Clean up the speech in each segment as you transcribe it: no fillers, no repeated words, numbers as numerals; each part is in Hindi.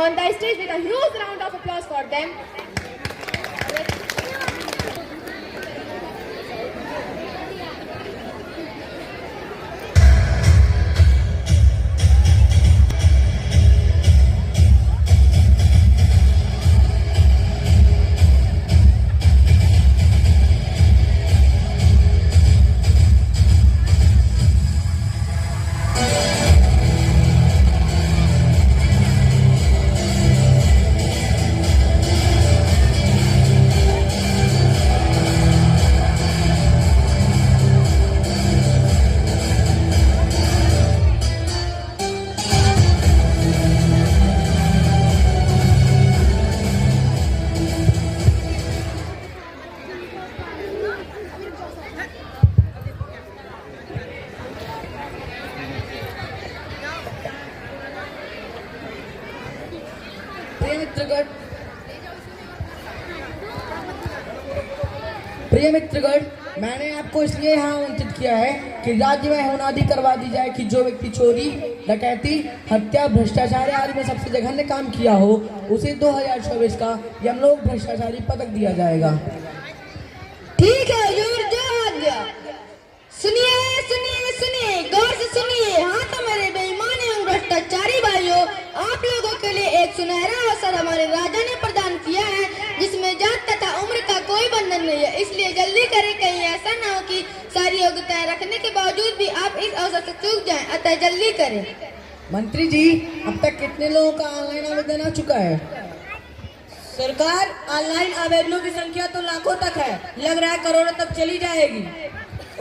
on the stage with a huge round of applause for them. प्रिय मित्रगण, मैंने आपको इसलिए यहाँ आमंत्रित किया है कि राज्य में होनादी करवा दी जाए कि जो व्यक्ति चोरी, डकैती, हत्या, भ्रष्टाचार आदि में सबसे जघन्य काम किया हो उसे 2024 का यमलोक भ्रष्टाचारी पदक दिया जाएगा। ठीक है हुजूर, जो आज्ञा। सुनिए सुनिए सुनिए, गौर से सुनिए। हाँ तो मेरे बेईमान एवं भ्रष्टाचारी भाइयों, आप लोगों के लिए एक सुनहरा अवसर हमारे राजा ने प्रदान किया है जिसमें जात तथा उम्र का कोई बंधन नहीं है। इसलिए जल्दी करें, कहीं ऐसा न हो कि सारी योग्यताएं रखने के बावजूद भी आप इस अवसर से चूक जाएं, अतः जल्दी करें। मंत्री जी, अब तक कितने लोगों का ऑनलाइन आवेदन आ चुका है? सरकार, ऑनलाइन आवेदनों की संख्या तो लाखों तक है, लग रहा है करोड़ों तक चली जाएगी।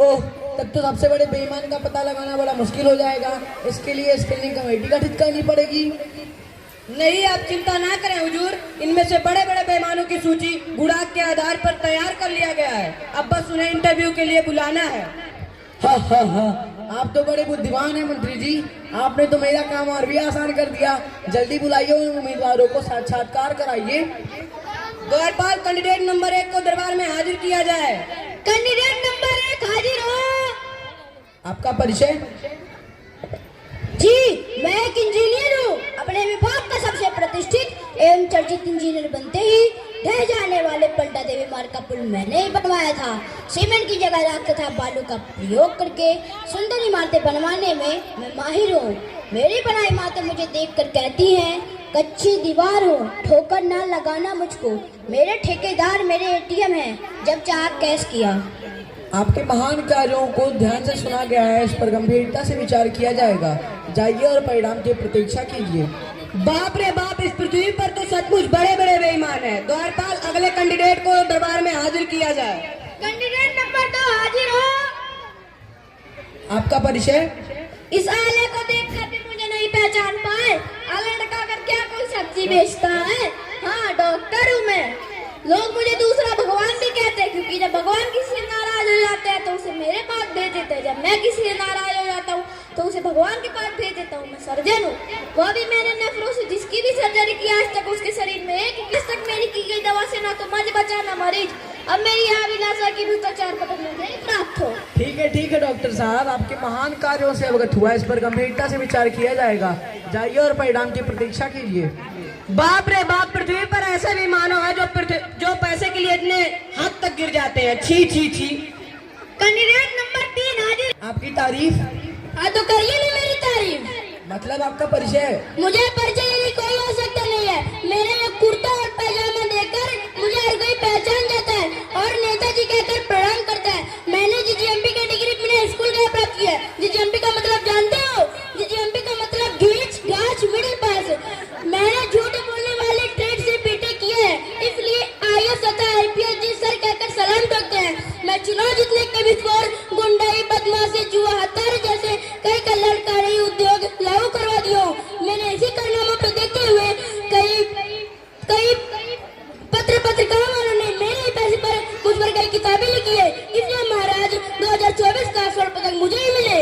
ओह, तब तो सबसे बड़े बेईमान का पता लगाना बड़ा मुश्किल हो जाएगा। इसके लिए स्क्रीनिंग कमेटी गठित करनी पड़ेगी। नहीं, आप चिंता ना करें हुजूर, इनमें से बड़े बड़े बेईमानों की सूची गुणांक के आधार पर तैयार कर लिया गया है। अब बस उन्हें इंटरव्यू के लिए बुलाना है। हाँ हाँ हाँ, आप तो बड़े बुद्धिमान हैं मंत्री जी। आपने तो मेरा काम और भी आसान कर दिया। जल्दी बुलाइए उन उम्मीदवारों को, साक्षात्कार कराइए। द्वारपाल, कैंडिडेट नंबर 1 को दरबार में हाजिर किया जाए। कैंडिडेट नंबर 1 हाजिर हो। आपका परिचय? जी, मैं एक इंजीनियर हूँ। अपने विभाग का सबसे प्रतिष्ठित एवं चर्चित इंजीनियर बनते ही ढह जाने वाले पलटा देवी मार्ग का पुल मैंने ही बनवाया था। सीमेंट की जगह राख तथा बालू का प्रयोग करके सुंदर इमारतें बनवाने में मैं माहिर हूँ। मेरी बनाई इमारतें मुझे देखकर कहती हैं, कच्ची दीवार हो, ठोकर ना लगाना मुझको। मेरे ठेकेदार मेरे एटीएम हैं, जब चाह कैश किया। आपके महान कार्यों को ध्यान से सुना गया है, इस पर गंभीरता से विचार किया जाएगा। जाइए और परिणाम की प्रतीक्षा कीजिए। बाप रे बाप, इस पृथ्वी पर तो सचमुच बड़े बड़े बेईमान हैं। द्वारपाल, अगले कैंडिडेट को दरबार में हाजिर किया जाए। कैंडिडेट नंबर 2 हाजिर हो। आपका परिचय? इस आले को देखकर भी मुझे नहीं पहचान पाए? आला लड़का कर क्या कोई सब्जी बेचता है? हाँ, डॉक्टर हूँ मैं। लोग मुझे दूसरा भगवान भी कहते हैं, क्योंकि जब भगवान किसी से नाराज हो जाते हैं तो उसे मेरे पास भेज देते हैं। जब मैं किसी से नाराज हो जाता हूँ तो उसे भगवान के पास भेज देता हूँ। मैं सर्जन हूँ, वो भी मैंने नेफ्रो से जिसकी भी सर्जरी की आज तक उसके शरीर में एक तक मेरी की गई दवा से ना तो मर्ज बचा ना मरीज। अब मेरी अभिलाषा की भ्रष्टाचार पदक मुझे प्राप्त हो। ठीक है डॉक्टर साहब, आपके महान कार्यों से अवगत हुआ। इस पर गंभीरता से विचार किया जाएगा। जाइए और परिणाम की प्रतीक्षा कीजिए। बाप रे बाप, पृथ्वी पर ऐसे भी मानव है जो पैसे के लिए इतने हद तक गिर जाते हैं। छी छी छी। कैंडिडेट नंबर 3 हाजिर। आपकी तारीफ? हाँ तो करिए ना मेरी तारीफ। मतलब आपका परिचय? मुझे परिचय देने की कोई आवश्यकता नहीं है। मेरे में कुर्ता और पैजामा देकर मुझे हर कोई पहचान जाता है और नेताजी कहकर प्रणाम करता है। मैंने जीजीएमपी की डिग्री अपने स्कूल का प्राप्त किया है। जीजीएमपी का मतलब जानते हो? जीजीएमपी का मतलब घीच घाच मिडिल पास। मैंने झूठ बोलने वाले ट्रेड से बीटेक किया है, इसलिए आईएएस तथा आईपीएस जी सर कहकर सलाम ठोकते हैं। मैं चुनाव जीतने के विस्फोट, गुंडाई, बदमाशी, जुआ, हत्यारे जैसे कई कल्याणकारी उद्योग लागू करवा दिया। मैंने इसी कारनामों पर देखते हुए कई पत्रकारों वालों ने मेरे ही पैसे पर मुझ पर कई किताबें लिखी है। इसलिए महाराज 2024 का स्वर्ण पदक मुझे ही मिले।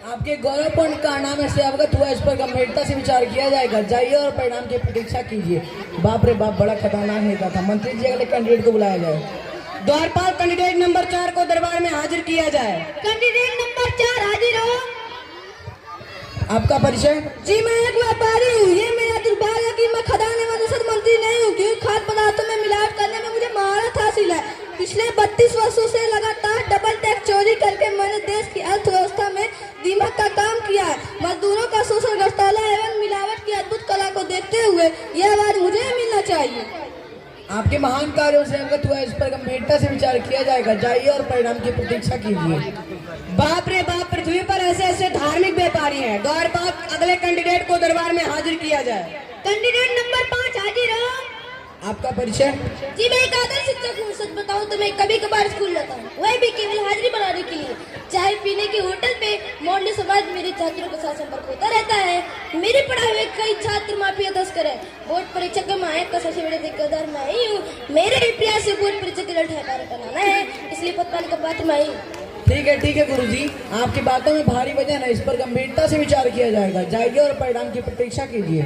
आपके गौरवपूर्ण कारनामे से अवगत हुआ। इस पर गंभीरता से विचार किया जाएगा। जाइए और परिणाम की प्रतीक्षा कीजिए। बाप रे बाप, बड़ा खतरनाक नेता था। मंत्री जी, अगले कैंडिडेट को बुलाया जाए। द्वारपाल, कैंडिडेट नंबर 4 को दरबार में हाजिर किया जाए। कैंडिडेट नंबर 4 हाजिर हो। आपका परिचय? जी, मैं एक व्यापारी हूँ। ये मेरा दुर्भाग्य कि मैं हुए, यह बात मुझे मिलना चाहिए। आपके महान कार्यों से अवगत हुआ, इस पर गंभीरता से विचार किया जाएगा। जाइए और परिणाम की प्रतीक्षा कीजिए। बाप रे बाप, पृथ्वी पर ऐसे ऐसे धार्मिक व्यापारी हैं। द्वारपाल, अगले कैंडिडेट को दरबार में हाजिर किया जाए। कैंडिडेट नंबर 5 हाजिर हो। आपका परिचय? जी मैं एक आदर्श शिक्षक हूँ। सच बताऊँ तो मैं कभी कभार स्कूल जाता हूँ, वह भी केवल हाजिरी बनाने के लिए। चाय पीने के होटल पे मोहल्ले समाज मेरे छात्रों के साथ संपर्क होता रहता है। मेरे पढ़ाए हुए कई छात्र माफिया तस्कर है। बोर्ड परीक्षा के मायक का सबसे बड़े दिक्कतदार मैं ही हूँ। मेरे प्रयास से बोर्ड परीक्षा के रिजल्ट बनाना है, इसलिए पदपाने का पात्र मैं ही। ठीक है गुरुजी, आपकी बातों में भारी वजन है, इस पर गंभीरता से विचार किया जाएगा। जाइए और परिणाम की प्रतीक्षा कीजिए।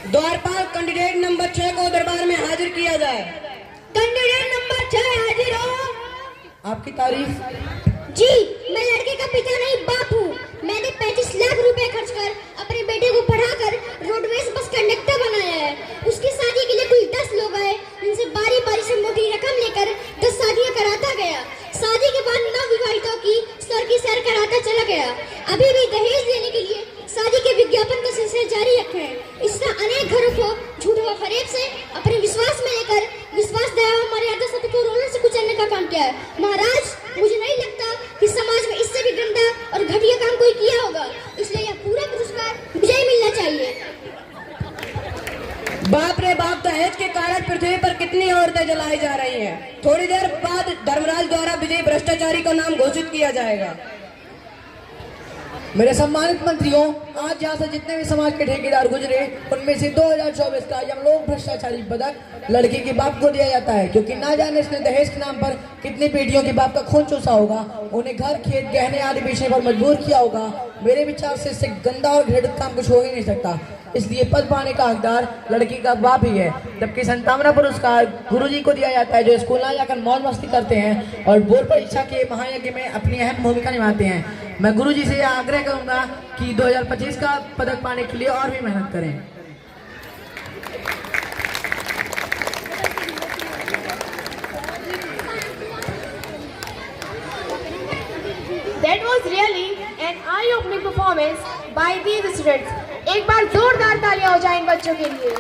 द्वारपाल, कैंडिडेट नंबर 6 को दरबार में हाजिर किया जाए। कैंडिडेट नंबर 6 हाजिर हो। आपकी तारीफ? जी मैं लड़के का पिता नहीं बाप हूँ। मैंने 35 लाख रुपए खर्च कर अपने बेटे को पढ़ाकर रोडवेज बस कंडक्टर बनाया है। उसकी शादी के लिए कुल 10 लोग आए, उनसे बारी बारी से मोटी रकम लेकर 10 शादियां कराता गया। शादी के बाद नवविवाहितों की सर की सैर कराता चला गया। अभी भी दहेज लेने के लिए शादी के विज्ञापन का सिलसिला जारी रखे हैं। इस तरह अनेक घरों को झूठ व फरेब से अपने विश्वास में लेकर विश्वास, दया व मर्यादा सत्य को रोलर से कुचलने का काम किया है। महाराज, मुझे नहीं लगता कि समाज में इससे भी गंदा और घटिया काम कोई किया होगा, इसलिए यह पूरा पुरस्कार मुझे ही मिलना चाहिए। बाप रे बाप, दहेज के कारण पृथ्वी पर कितनी औरतें जलाई जा रही हैं। थोड़ी देर बाद धर्मराज द्वारा विजयी भ्रष्टाचारी का नाम घोषित किया जाएगा। मेरे सम्मानित मंत्रियों, आज यहाँ से जितने भी समाज के ठेकेदार गुजरे, उनमें से 2024 का यमलोक भ्रष्टाचारी पदक लड़के के बाप को दिया जाता है, क्योंकि ना जाने इसने दहेज के नाम पर कितनी बेटियों के बाप का खून चूसा होगा, उन्हें घर, खेत, गहने आदि बेचने पर मजबूर किया होगा। मेरे विचार से इससे गंदा और घृणित काम कुछ हो ही नहीं सकता, इसलिए पद पाने का हकदार लड़की का बाप ही है। जबकि संतावना पुरस्कार गुरुजी को दिया जाता है, जो स्कूल ना जाकर मौज मस्ती करते हैं और बोर्ड परीक्षा के महायज्ञ में अपनी अहम भूमिका निभाते हैं। मैं गुरुजी से यह आग्रह करूंगा कि 2025 का पदक पाने के लिए और भी मेहनत करें। That was really an eye-opening performance by these students. एक बार जोरदार तालियां हो जाएं इन बच्चों के लिए।